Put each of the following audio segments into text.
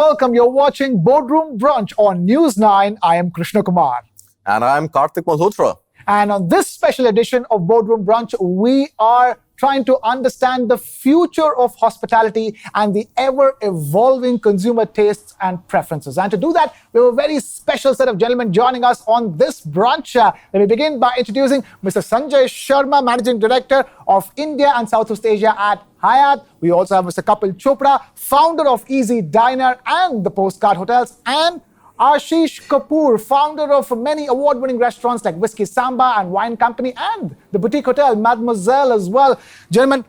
welcome. You're watching Boardroom Brunch on News9. I am Krishnakumar. And I'm Kartik Malhotra. And on this special edition of Boardroom Brunch, we are trying to understand the future of hospitality and the ever-evolving consumer tastes and preferences. And to do that, we have a very special set of gentlemen joining us on this brunch. Let me begin by introducing Mr. Sunjae Sharma, Managing Director of India and Southeast Asia at Hyatt. We also have Mr. Kapil Chopra, founder of Easy Diner and the Postcard Hotels, and Ashish Kapur, founder of many award-winning restaurants like Whisky, Samaba and Wine Company, and the boutique hotel Mademoiselle as well. Gentlemen,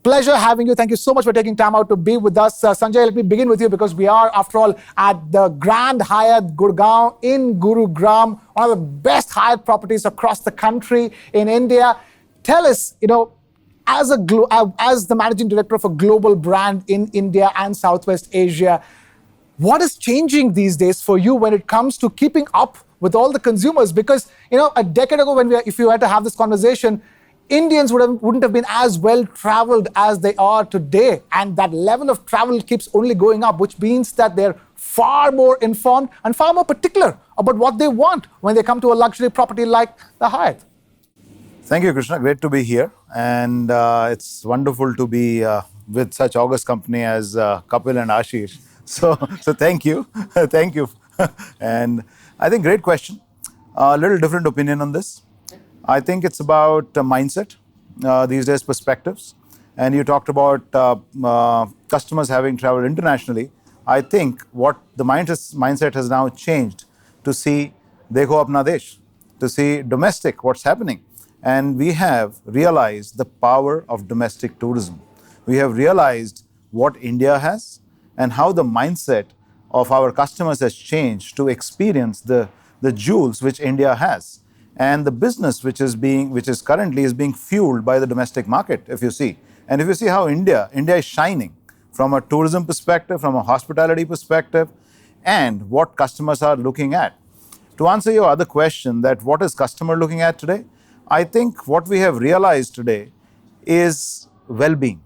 pleasure having you. Thank you so much for taking time out to be with us. Sanjay, let me begin with you because we are, after all, at the Grand Hyatt Gurgaon in Gurugram, one of the best Hyatt properties across the country in India. Tell us, as the managing director of a global brand in India and Southwest Asia, what is changing these days for you when it comes to keeping up with all the consumers? Because, a decade ago, if you had to have this conversation, Indians wouldn't have been as well traveled as they are today. And that level of travel keeps only going up, which means that they're far more informed and far more particular about what they want when they come to a luxury property like the Hyatt. Thank you, Krishna. Great to be here. And it's wonderful to be with such august company as Kapil and Ashish. So thank you. Thank you. And I think great question. A little different opinion on this. I think it's about mindset, these days perspectives. And you talked about customers having traveled internationally. I think what the mindset has now changed to see Dekho Apna Desh, to see domestic, what's happening. And we have realized the power of domestic tourism. We have realized what India has and how the mindset of our customers has changed to experience the jewels which India has, and the business which is currently being fueled by the domestic market, if you see. And if you see how India is shining from a tourism perspective, from a hospitality perspective, and what customers are looking at. To answer your other question, that what is customer looking at today? I think what we have realized today is well-being.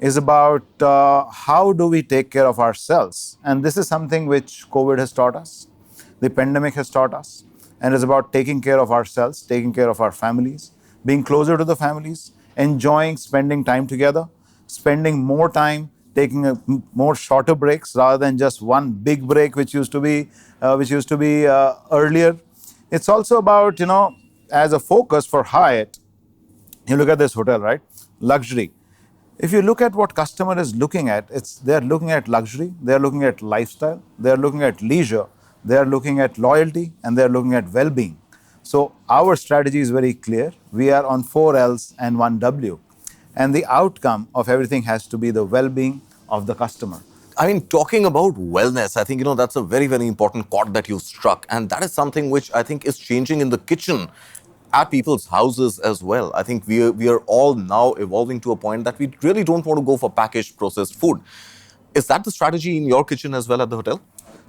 Is about how do we take care of ourselves. And this is something which COVID has taught us, the pandemic has taught us, and it's about taking care of ourselves, taking care of our families, being closer to the families, enjoying spending time together, spending more time, taking more shorter breaks rather than just one big break, which used to be earlier. It's also about, as a focus for Hyatt, you look at this hotel, right? Luxury. If you look at what customer is looking at, they're looking at luxury, they're looking at lifestyle, they're looking at leisure, they're looking at loyalty, and they're looking at well-being. So our strategy is very clear. We are on 4 L's and 1 W. And the outcome of everything has to be the well-being of the customer. I mean, talking about wellness, I think, that's a very, very important chord that you struck. And that is something which I think is changing in the kitchen at people's houses as well. I think we are all now evolving to a point that we really don't want to go for packaged processed food. Is that the strategy in your kitchen as well at the hotel?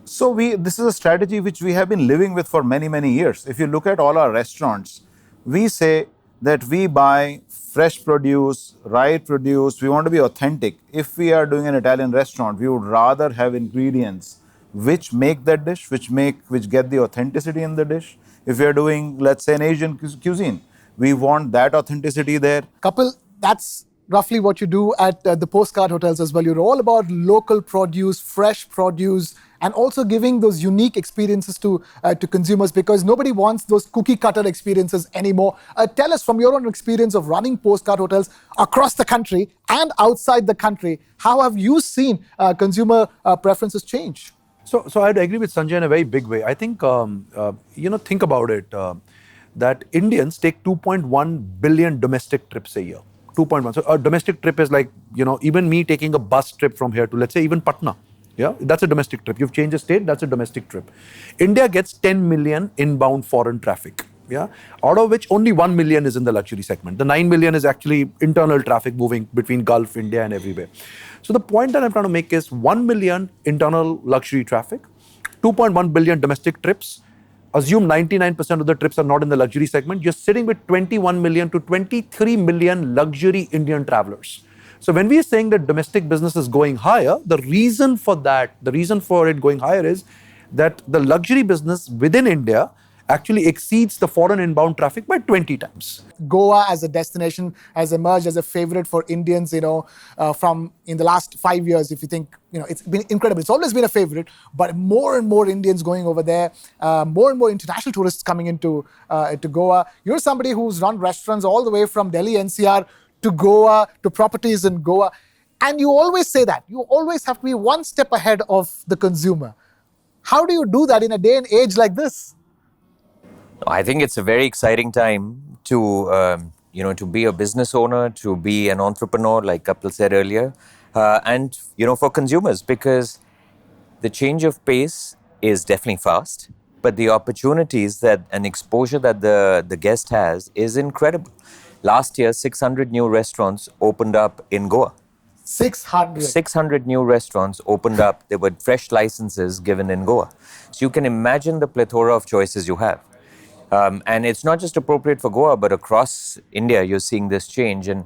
So this is a strategy which we have been living with for many, many years. If you look at all our restaurants, we say that we buy fresh produce, right produce, we want to be authentic. If we are doing an Italian restaurant, we would rather have ingredients which make that dish, which get the authenticity in the dish. If we are doing, let's say, an Asian cuisine, we want that authenticity there. Kapil, that's roughly what you do at the Postcard hotels as well. You're all about local produce, fresh produce, and also giving those unique experiences to consumers, because nobody wants those cookie cutter experiences anymore. Tell us, from your own experience of running Postcard hotels across the country and outside the country, how have you seen consumer preferences change? So I'd agree with Sanjay in a very big way. I think, think about it, that Indians take 2.1 billion domestic trips a year. 2.1. So a domestic trip is like, even me taking a bus trip from here to, let's say, even Patna. Yeah, that's a domestic trip. You've changed the state, that's a domestic trip. India gets 10 million inbound foreign traffic. Yeah, out of which only 1 million is in the luxury segment. The 9 million is actually internal traffic moving between Gulf, India and everywhere. So the point that I'm trying to make is 1 million internal luxury traffic, 2.1 billion domestic trips. Assume 99% of the trips are not in the luxury segment. You're sitting with 21 million to 23 million luxury Indian travelers. So when we are saying that domestic business is going higher, the reason for it going higher is that the luxury business within India actually exceeds the foreign inbound traffic by 20 times. Goa as a destination has emerged as a favorite for Indians, from in the last 5 years. If you think, it's been incredible. It's always been a favorite, but more and more Indians going over there, more and more international tourists coming into Goa. You're somebody who's run restaurants all the way from Delhi NCR to Goa, to properties in Goa. And you always say that. You always have to be one step ahead of the consumer. How do you do that in a day and age like this? I think it's a very exciting time to, to be a business owner, to be an entrepreneur, like Kapil said earlier, and, for consumers, because the change of pace is definitely fast, but the opportunities that and exposure that the guest has is incredible. Last year, 600 new restaurants opened up in Goa. 600 new restaurants opened up. There were fresh licenses given in Goa. So you can imagine the plethora of choices you have. And it's not just appropriate for Goa, but across India, you're seeing this change. And,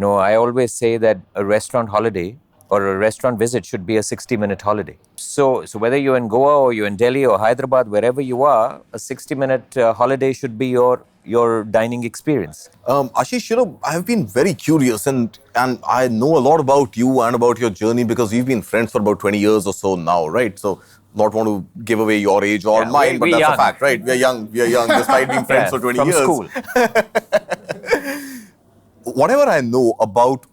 I always say that a restaurant holiday or a restaurant visit should be a 60-minute holiday. So whether you're in Goa or you're in Delhi or Hyderabad, wherever you are, a 60-minute holiday should be your dining experience. Ashish, I've been very curious and I know a lot about you and about your journey because we've been friends for about 20 years or so now, right? So not want to give away your age or mine, but that's young. A fact, right? We're young despite being friends for 20 from years. School. Whatever I know about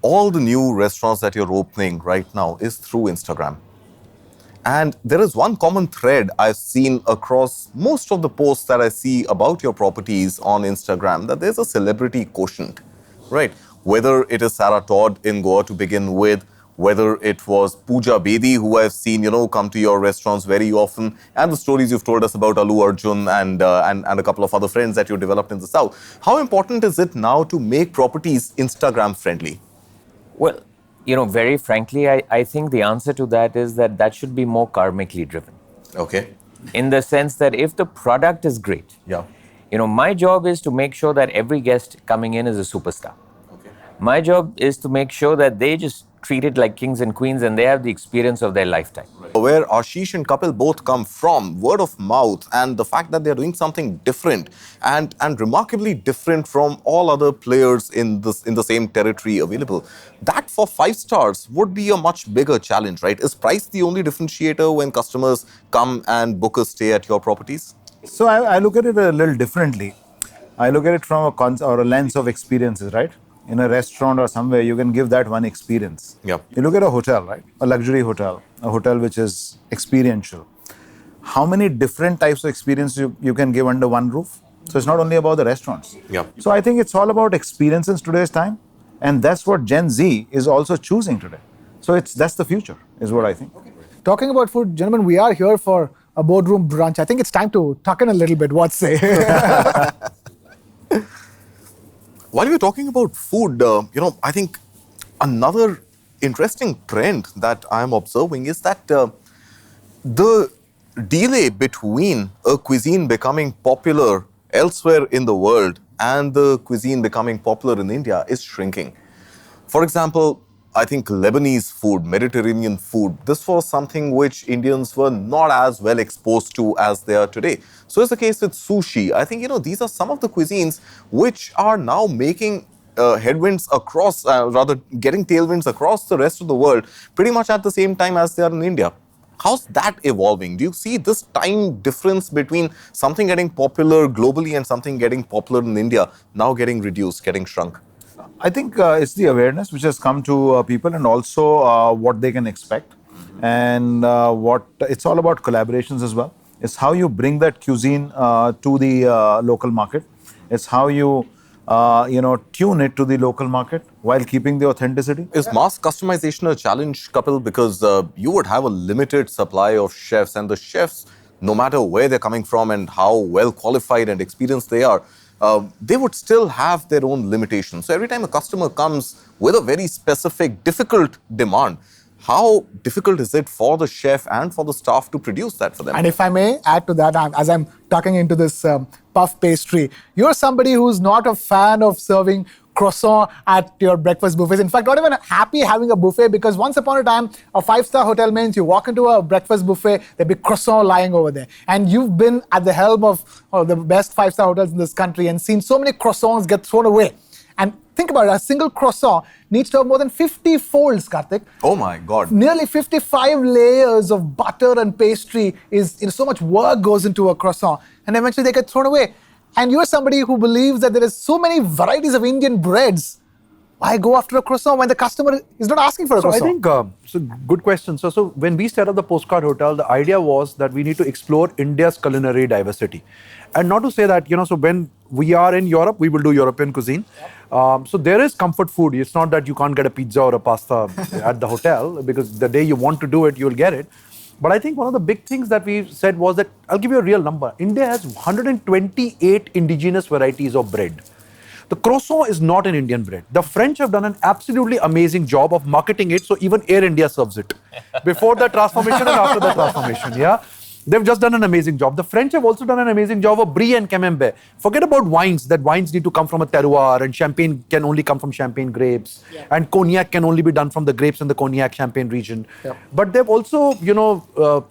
all the new restaurants that you're opening right now is through Instagram. And there is one common thread I've seen across most of the posts that I see about your properties on Instagram, that there's a celebrity quotient, right? Whether it is Sarah Todd in Goa to begin with, whether it was Pooja Bedi, who I've seen, come to your restaurants very often, and the stories you've told us about Allu Arjun and a couple of other friends that you developed in the South. How important is it now to make properties Instagram friendly? Well, very frankly, I think the answer to that is that should be more karmically driven. Okay. In the sense that if the product is great, Yeah. My job is to make sure that every guest coming in is a superstar. Okay. My job is to make sure that they just treat it like kings and queens and they have the experience of their lifetime. Where Ashish and Kapil both come from, word of mouth and the fact that they're doing something different and remarkably different from all other players in the same territory available, that for 5 stars would be a much bigger challenge, right? Is price the only differentiator when customers come and book a stay at your properties? So I look at it a little differently. I look at it from a lens of experiences, right? In a restaurant or somewhere, you can give that one experience. Yeah. You look at a hotel, right? A luxury hotel, a hotel which is experiential. How many different types of experience you can give under one roof? So it's not only about the restaurants. Yeah. So I think it's all about experience in today's time. And that's what Gen Z is also choosing today. So that's the future, is what I think. Talking about food, gentlemen, we are here for a boardroom brunch. I think it's time to tuck in a little bit. What say? While we're talking about food, I think another interesting trend that I'm observing is that the delay between a cuisine becoming popular elsewhere in the world and the cuisine becoming popular in India is shrinking. For example, I think Lebanese food, Mediterranean food, this was something which Indians were not as well exposed to as they are today. So is the case with sushi. I think, these are some of the cuisines which are now making headwinds across, getting tailwinds across the rest of the world pretty much at the same time as they are in India. How's that evolving? Do you see this time difference between something getting popular globally and something getting popular in India now getting reduced, getting shrunk? I think it's the awareness which has come to people and also what they can expect. And what it's all about collaborations as well. It's how you bring that cuisine to the local market. It's how you, tune it to the local market while keeping the authenticity. Is mass customization a challenge, Kapil? Because you would have a limited supply of chefs, and the chefs, no matter where they're coming from and how well qualified and experienced they are, they would still have their own limitations. So every time a customer comes with a very specific, difficult demand, how difficult is it for the chef and for the staff to produce that for them? And if I may add to that, as I'm tucking into this puff pastry, you're somebody who's not a fan of serving croissant at your breakfast buffets. In fact, not even happy having a buffet, because once upon a time, a 5-star hotel means you walk into a breakfast buffet, there'd be croissant lying over there. And you've been at the helm of the best 5-star hotels in this country and seen so many croissants get thrown away. And think about it, a single croissant needs to have more than 50 folds, Kartik. Oh my God. Nearly 55 layers of butter and pastry so much work goes into a croissant. And eventually they get thrown away. And you're somebody who believes that there is so many varieties of Indian breads. Why go after a croissant when the customer is not asking for a croissant? I think, so good question. So when we set up the Postcard Hotel, the idea was that we need to explore India's culinary diversity. And not to say that, so when we are in Europe, we will do European cuisine. So there is comfort food. It's not that you can't get a pizza or a pasta at the hotel, because the day you want to do it, you'll get it. But I think one of the big things that we said was that, I'll give you a real number. India has 128 indigenous varieties of bread. The croissant is not an Indian bread. The French have done an absolutely amazing job of marketing it, so even Air India serves it. Before the transformation and after the transformation, yeah? They've just done an amazing job. The French have also done an amazing job of brie and camembert. Forget about wines, that wines need to come from a terroir, and champagne can only come from champagne grapes, and cognac can only be done from the grapes in the cognac champagne region. But they've also,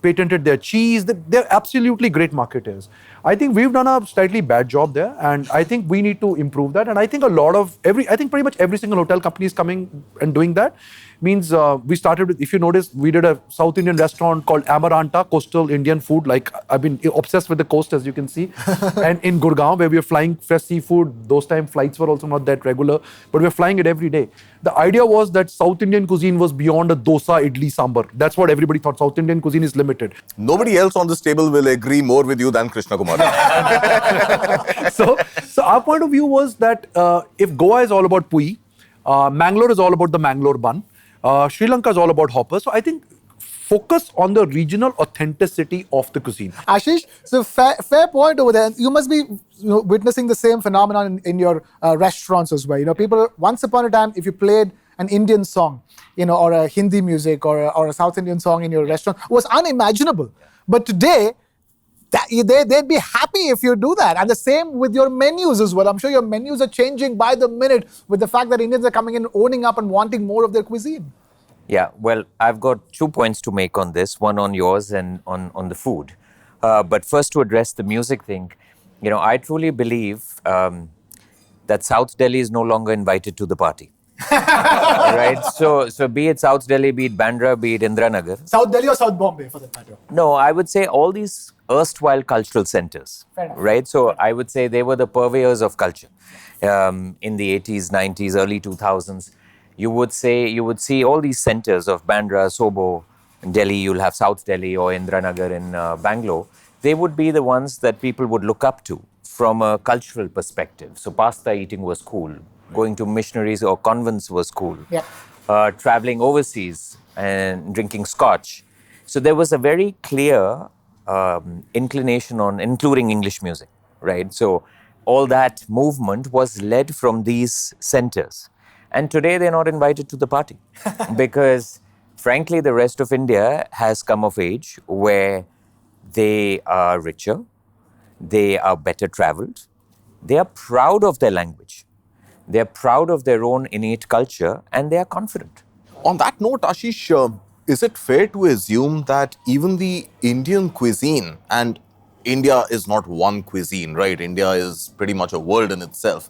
patented their cheese. They're absolutely great marketers. I think we've done a slightly bad job there, and I think we need to improve that. And I think pretty much every single hotel company is coming and doing that. Means we started with, if you notice, we did a South Indian restaurant called Amaranta, coastal Indian food. Like, I've been obsessed with the coast, as you can see. And in Gurgaon, where we were flying fresh seafood, those time flights were also not that regular, but we were flying it every day. The idea was that South Indian cuisine was beyond a dosa, idli, sambar. That's what everybody thought. South Indian cuisine is limited. Nobody else on this table will agree more with you than Krishnakumar. So our point of view was that if Goa is all about pui, Mangalore is all about the Mangalore bun, Sri Lanka is all about hoppers. So I think focus on the regional authenticity of the cuisine. Ashish, so fair point over there. You must be witnessing the same phenomenon in your restaurants as well. People, once upon a time, if you played an Indian song, or a Hindi music or a South Indian song in your restaurant, was unimaginable. But today, they'd be happy if you do that. And the same with your menus as well. I'm sure your menus are changing by the minute with the fact that Indians are coming in, owning up and wanting more of their cuisine. Yeah, well, I've got 2 points to make on this, one on yours and on the food. But first, to address the music thing, I truly believe that South Delhi is no longer invited to the party. Right? So be it South Delhi, be it Bandra, be it Indiranagar. South Delhi or South Bombay, for that matter? No, I would say all these erstwhile cultural centers. Fair enough. Right? So I would say they were the purveyors of culture in the 80s, 90s, early 2000s. You would see all these centers of Bandra, Sobo, Delhi. You'll have South Delhi or Indiranagar in Bangalore. They would be the ones that people would look up to from a cultural perspective. So pasta eating was cool. Going to missionaries or convents was cool. Traveling overseas and drinking scotch. So there was a very clear inclination on including English music, right? So all that movement was led from these centers. And today they're not invited to the party because, frankly, the rest of India has come of age where they are richer, they are better traveled, they are proud of their language, they are proud of their own innate culture, and they are confident. On that note, Ashish, is it fair to assume that even the Indian cuisine, and India is not one cuisine, right? India is pretty much a world in itself.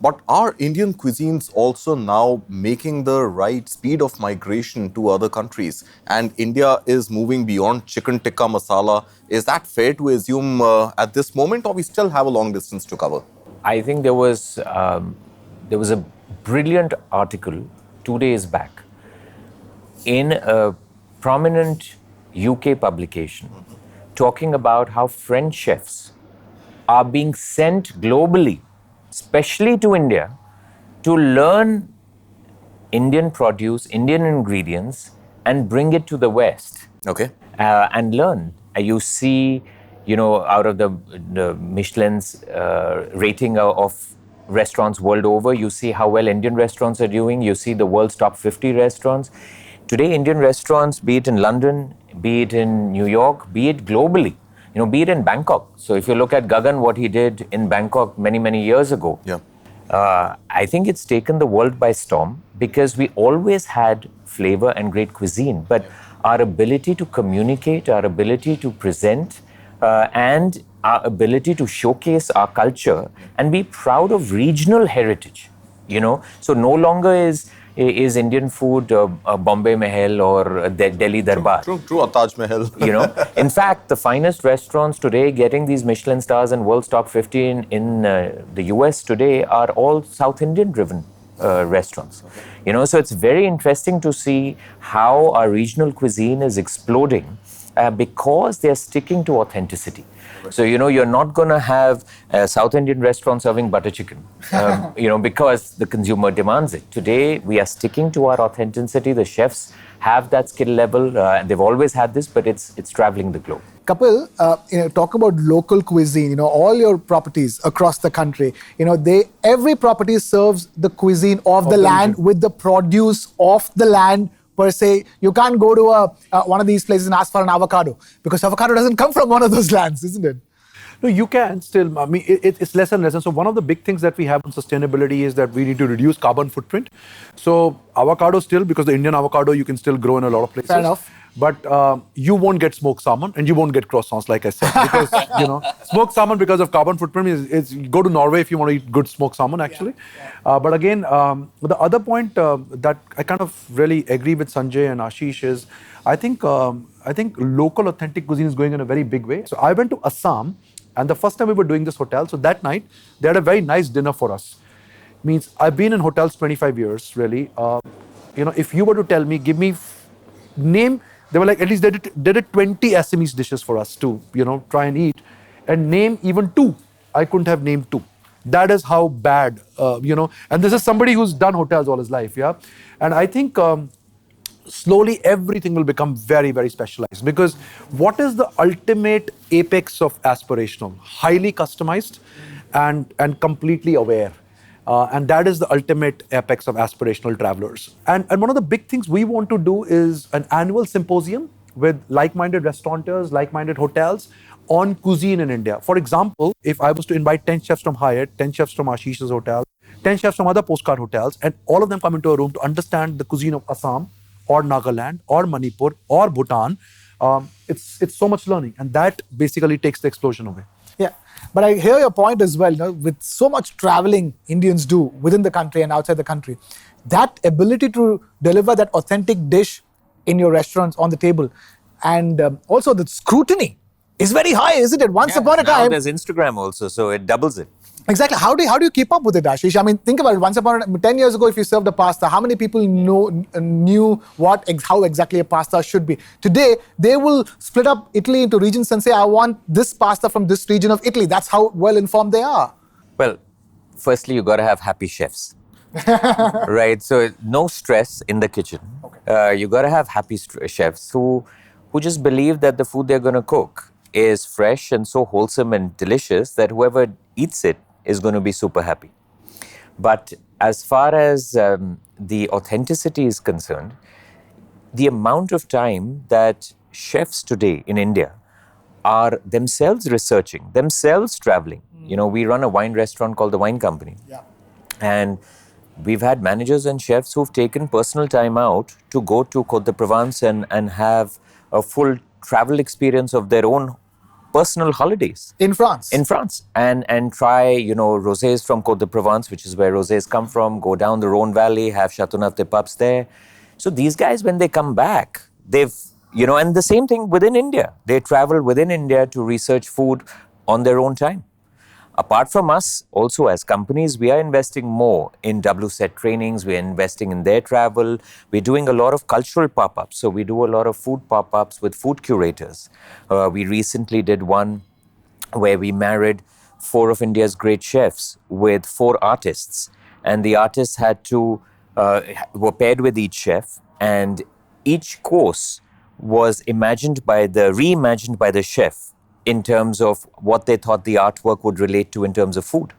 But are Indian cuisines also now making the right speed of migration to other countries? And India is moving beyond chicken tikka masala. Is that fair to assume at this moment, or we still have a long distance to cover? I think there was a brilliant article 2 days back in a prominent UK publication talking about how French chefs are being sent globally, especially to India, to learn Indian produce, Indian ingredients, and bring it to the West. Okay. And learn. You see, out of the Michelin's rating of restaurants world over, you see how well Indian restaurants are doing. You see the world's top 50 restaurants. Today, Indian restaurants, be it in London, be it in New York, be it globally, be it in Bangkok. So if you look at Gagan, what he did in Bangkok many, many years ago, I think it's taken the world by storm because we always had flavor and great cuisine, but our ability to communicate, our ability to present, and our ability to showcase our culture and be proud of regional heritage, So no longer is Indian food Bombay Mahal or Delhi Darbar. True, a Taj Mahal. In fact, the finest restaurants today getting these Michelin stars and World's Top 50 in the US today are all South Indian driven restaurants. So it's very interesting to see how our regional cuisine is exploding because they're sticking to authenticity. So, you're not going to have a South Indian restaurant serving butter chicken, because the consumer demands it. Today, we are sticking to our authenticity. The chefs have that skill level. They've always had this, but it's traveling the globe. Kapil, talk about local cuisine. All your properties across the country, every property serves the cuisine of the land with the produce of the land per se. You can't go to one of these places and ask for an avocado because avocado doesn't come from one of those lands, isn't it? No, you can still. I mean, it's less and less. And so one of the big things that we have on sustainability is that we need to reduce carbon footprint. So avocado still, because the Indian avocado you can still grow in a lot of places. Fair enough. But you won't get smoked salmon and you won't get croissants, like I said. Because, smoked salmon because of carbon footprint is go to Norway if you want to eat good smoked salmon, actually. But again, the other point that I kind of really agree with Sunjae and Ashish is, I think local authentic cuisine is going in a very big way. So I went to Assam, and the first time we were doing this hotel, so that night, they had a very nice dinner for us. Means I've been in hotels 25 years, really. If you were to tell me, give me name, they were like, at least they did 20 Assamese dishes for us to, try and eat. And name even 2. I couldn't have named 2. That is how bad, And this is somebody who's done hotels all his life, yeah? And I think slowly everything will become very, very specialized, because what is the ultimate apex of aspirational? Highly customized and completely aware. And that is the ultimate apex of aspirational travelers. And one of the big things we want to do is an annual symposium with like-minded restaurateurs, like-minded hotels on cuisine in India. For example, if I was to invite 10 chefs from Hyatt, 10 chefs from Ashish's hotel, 10 chefs from other Postcard hotels, and all of them come into a room to understand the cuisine of Assam, or Nagaland, or Manipur, or Bhutan, it's so much learning. And that basically takes the explosion away. Yeah, but I hear your point as well. With so much traveling Indians do within the country and outside the country, that ability to deliver that authentic dish in your restaurants on the table, and also the scrutiny is very high, isn't it? Once upon a now time, there's Instagram also, so it doubles it. Exactly. How do you keep up with it, Ashish? I mean, think about it. Once upon 10 years ago, if you served a pasta, how many people knew how exactly a pasta should be? Today, they will split up Italy into regions and say, I want this pasta from this region of Italy. That's how well informed they are. Well, firstly, you got to have happy chefs, right? So no stress in the kitchen. Okay. You got to have happy chefs who just believe that the food they're going to cook is fresh and so wholesome and delicious that whoever eats it is going to be super happy. But as far as the authenticity is concerned, the amount of time that chefs today in India are themselves researching, themselves traveling. We run a wine restaurant called the Wine Company. Yeah. And we've had managers and chefs who've taken personal time out to go to Côte de Provence and have a full travel experience of their own personal holidays. In France? In France. And try, rosés from Côte de Provence, which is where rosés come from, go down the Rhone Valley, have Châteauneuf-des-Papes there. So these guys, when they come back, they've, and the same thing within India. They travel within India to research food on their own time. Apart from us, also as companies, we are investing more in WSET trainings. We're investing in their travel. We're doing a lot of cultural pop-ups. So we do a lot of food pop-ups with food curators. We recently did one where we married 4 of India's great chefs with 4 artists. And the artists had to, were paired with each chef. And each course was reimagined by the chef in terms of what they thought the artwork would relate to in terms of food.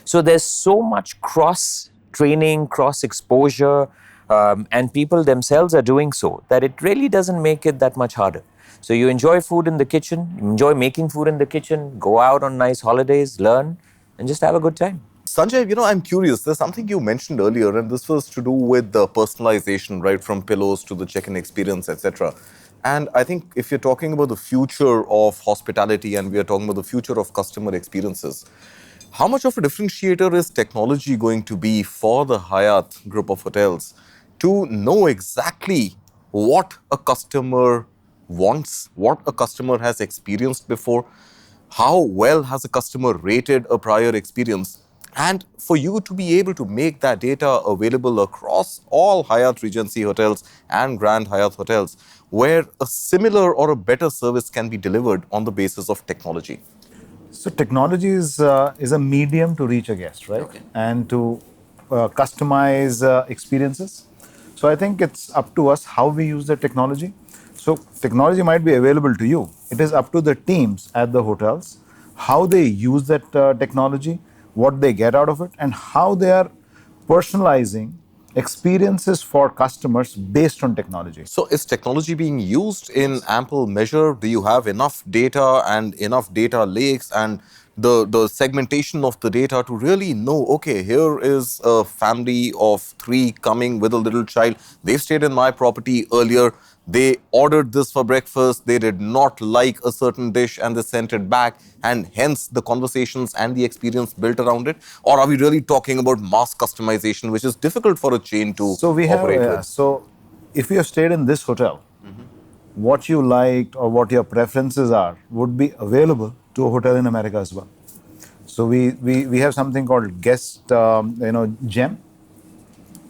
So there's so much cross-training, cross-exposure, and people themselves are doing so, that it really doesn't make it that much harder. So you enjoy food in the kitchen, you enjoy making food in the kitchen, go out on nice holidays, learn, and just have a good time. Sanjay, I'm curious. There's something you mentioned earlier, and this was to do with the personalization, right, from pillows to the check-in experience, etc. And I think if you're talking about the future of hospitality and we are talking about the future of customer experiences, how much of a differentiator is technology going to be for the Hyatt group of hotels to know exactly what a customer wants, what a customer has experienced before, how well has a customer rated a prior experience, and for you to be able to make that data available across all Hyatt Regency hotels and Grand Hyatt hotels, where a similar or a better service can be delivered on the basis of technology? So technology is a medium to reach a guest, right? Okay. And to customize experiences. So I think it's up to us how we use the technology. So technology might be available to you. It is up to the teams at the hotels how they use that technology, what they get out of it, and how they are personalizing experiences for customers based on technology. So is technology being used in ample measure? Do you have enough data and enough data lakes and the segmentation of the data to really know, okay, here is a family of 3 coming with a little child. They stayed in my property earlier. They ordered this for breakfast. They did not like a certain dish and they sent it back. And hence the conversations and the experience built around it. Or are we really talking about mass customization, which is difficult for a chain to operate with? So if you have stayed in this hotel, what you liked or what your preferences are would be available to a hotel in America as well. So we have something called guest gem.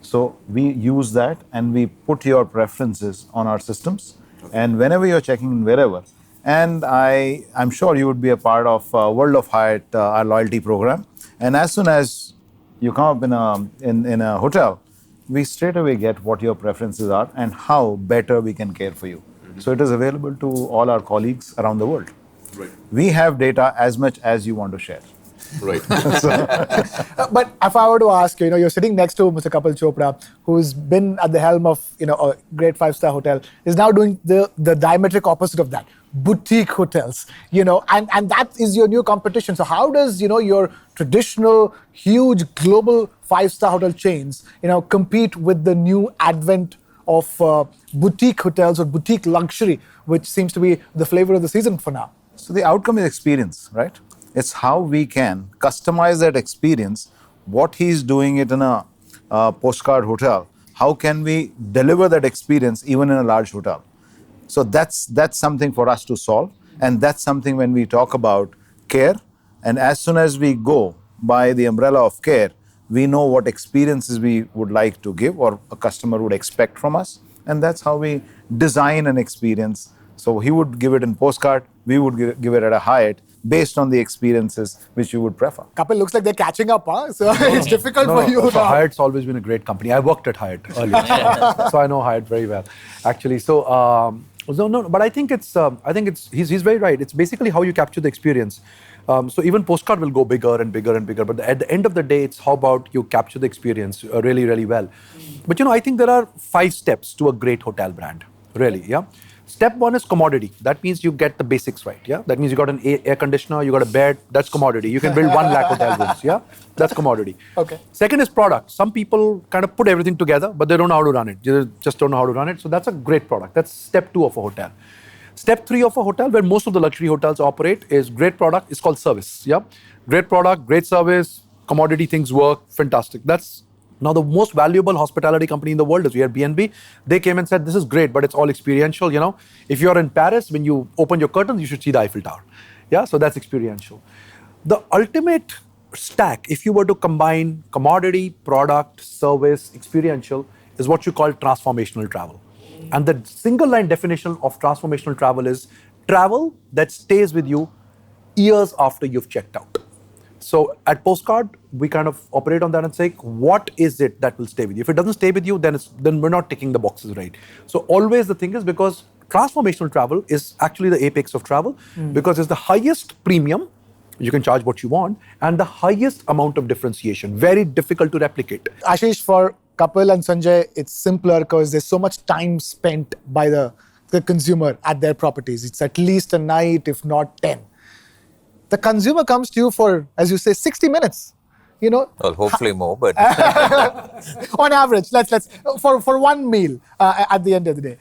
So we use that and we put your preferences on our systems. And whenever you're checking in wherever, and I'm sure you would be a part of World of Hyatt, our loyalty program. And as soon as you come up in a hotel, we straight away get what your preferences are and how better we can care for you. So it is available to all our colleagues around the world. Right. We have data as much as you want to share. Right. But if I were to ask you, you're sitting next to Mr. Kapil Chopra, who's been at the helm of, a great 5-star hotel, is now doing the diametric opposite of that. Boutique hotels, and that is your new competition. So how does, your traditional, huge, global 5-star hotel chains, compete with the new advent of boutique hotels or boutique luxury, which seems to be the flavor of the season for now? So the outcome is experience, right? It's how we can customize that experience. What he's doing it in a Postcard hotel, how can we deliver that experience even in a large hotel? So that's something for us to solve, and that's something when we talk about care. And as soon as we go by the umbrella of care, we know what experiences we would like to give or a customer would expect from us, and that's how we design an experience. So he would give it in Postcard, we would give it at a Hyatt, based on the experiences which you would prefer. Couple looks like they're catching up, huh? So it's difficult for you So now. Hyatt's always been a great company. I worked at Hyatt earlier, so I know Hyatt very well, actually. So but I think he's very right. It's basically how you capture the experience. So even Postcard will go bigger and bigger and bigger. But at the end of the day, it's how about you capture the experience really, really well. But I think there are 5 steps to a great hotel brand, really, yeah? Step 1 is commodity. That means you get the basics right, yeah? That means you got an air conditioner, you got a bed, that's commodity. You can build 1 lakh hotel rooms, yeah? That's commodity. Okay. Second is product. Some people kind of put everything together, but they don't know how to run it. They just don't know how to run it. So that's a great product. That's step 2 of a hotel. Step 3 of a hotel, where most of the luxury hotels operate, is great product. It's called service, yeah? Great product, great service, commodity things work, fantastic. That's now the most valuable hospitality company in the world is Airbnb. They came and said, this is great, but it's all experiential, If you're in Paris, when you open your curtains, you should see the Eiffel Tower. Yeah, so that's experiential. The ultimate stack, if you were to combine commodity, product, service, experiential, is what you call transformational travel. And the single line definition of transformational travel is travel that stays with you years after you've checked out. So at Postcard, we kind of operate on that and say, what is it that will stay with you? If it doesn't stay with you, then we're not ticking the boxes right. So always the thing is, because transformational travel is actually the apex of travel, because it's the highest premium, you can charge what you want, and the highest amount of differentiation, very difficult to replicate. Ashish, for Kapil and Sunjae, it's simpler because there's so much time spent by the consumer at their properties. It's at least a night, if not 10. The consumer comes to you for, as you say, 60 minutes. Well, hopefully more, but on average, let's for one meal at the end of the day,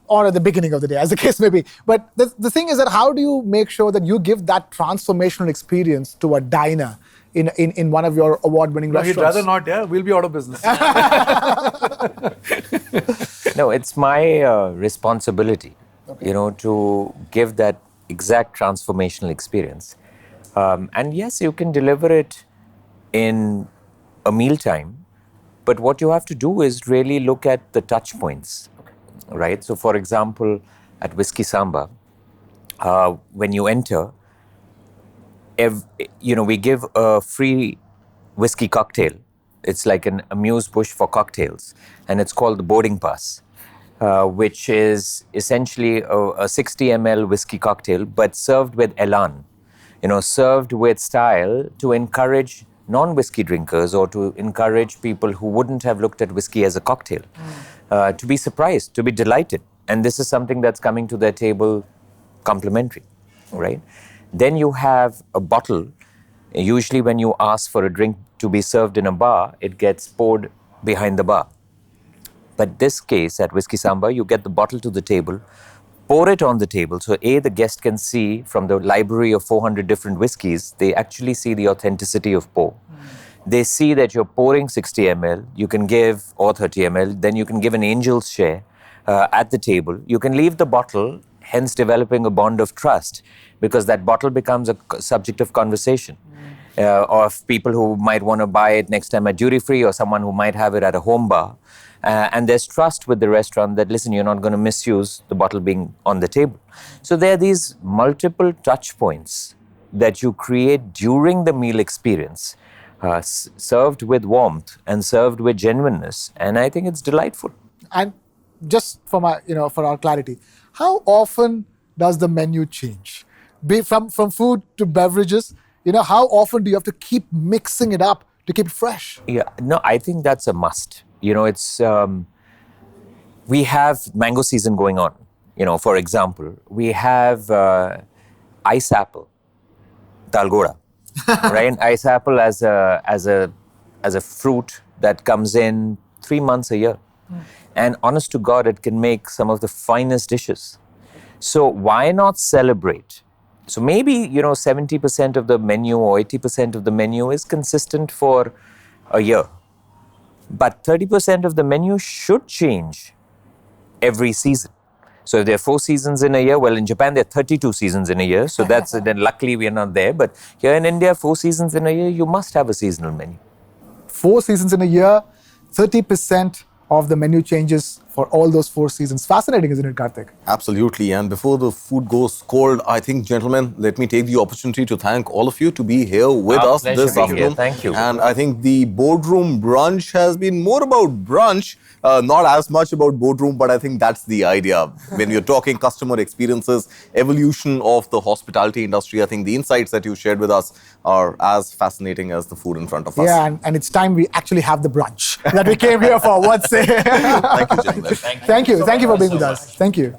or at the beginning of the day, as the case may be. But the thing is that how do you make sure that you give that transformational experience to a diner in one of your award-winning No, he'd restaurants? rather not, yeah. We'll be out of business. no, it's my responsibility, to give that exact transformational experience. And yes, you can deliver it in a mealtime, but what you have to do is really look at the touch points, right? So, for example, at Whisky Samba, when you enter, we give a free whiskey cocktail. It's like an amuse-bouche for cocktails, and it's called the boarding pass, which is essentially a 60 ml whiskey cocktail, but served with elan, served with style to encourage non-whiskey drinkers or to encourage people who wouldn't have looked at whiskey as a cocktail to be surprised, to be delighted. And this is something that's coming to their table complimentary, right? Then you have a bottle. Usually when you ask for a drink to be served in a bar, it gets poured behind the bar. But this case, at Whisky Samba, you get the bottle to the table, pour it on the table. So the guest can see from the library of 400 different whiskies, they actually see the authenticity of pour. They see that you're pouring 60 ml, you can give, or 30 ml, then you can give an angel's share at the table. You can leave the bottle, hence developing a bond of trust, because that bottle becomes a subject of conversation. Of people who might want to buy it next time at duty free, or someone who might have it at a home bar. And there's trust with the restaurant that, listen, you're not going to misuse the bottle being on the table. So there are these multiple touch points that you create during the meal experience, served with warmth and served with genuineness. And I think it's delightful. And just for our clarity, how often does the menu change? Be from food to beverages, how often do you have to keep mixing it up to keep it fresh? Yeah, no, I think that's a must. It's we have mango season going on. For example, we have ice apple, talgora, right? Ice apple as a fruit that comes in 3 months a year, and honest to God, it can make some of the finest dishes. So why not celebrate? So maybe 70% of the menu or 80% of the menu is consistent for a year. But 30% of the menu should change every season. So if there are 4 seasons in a year, well, in Japan, there are 32 seasons in a year. So then luckily we are not there. But here in India, 4 seasons in a year, you must have a seasonal menu. 4 seasons in a year, 30% of the menu changes for all those 4 seasons. Fascinating, isn't it, Kartik? Absolutely. And before the food goes cold, I think, gentlemen, let me take the opportunity to thank all of you to be here with us this afternoon. Thank you. And I think the boardroom brunch has been more about brunch, not as much about boardroom, but I think that's the idea. When you're talking customer experiences, evolution of the hospitality industry, I think the insights that you shared with us are as fascinating as the food in front of us. Yeah, and it's time we actually have the brunch that we came here for. What say? Thank you, gentlemen. Thank you for being with us. Thank you.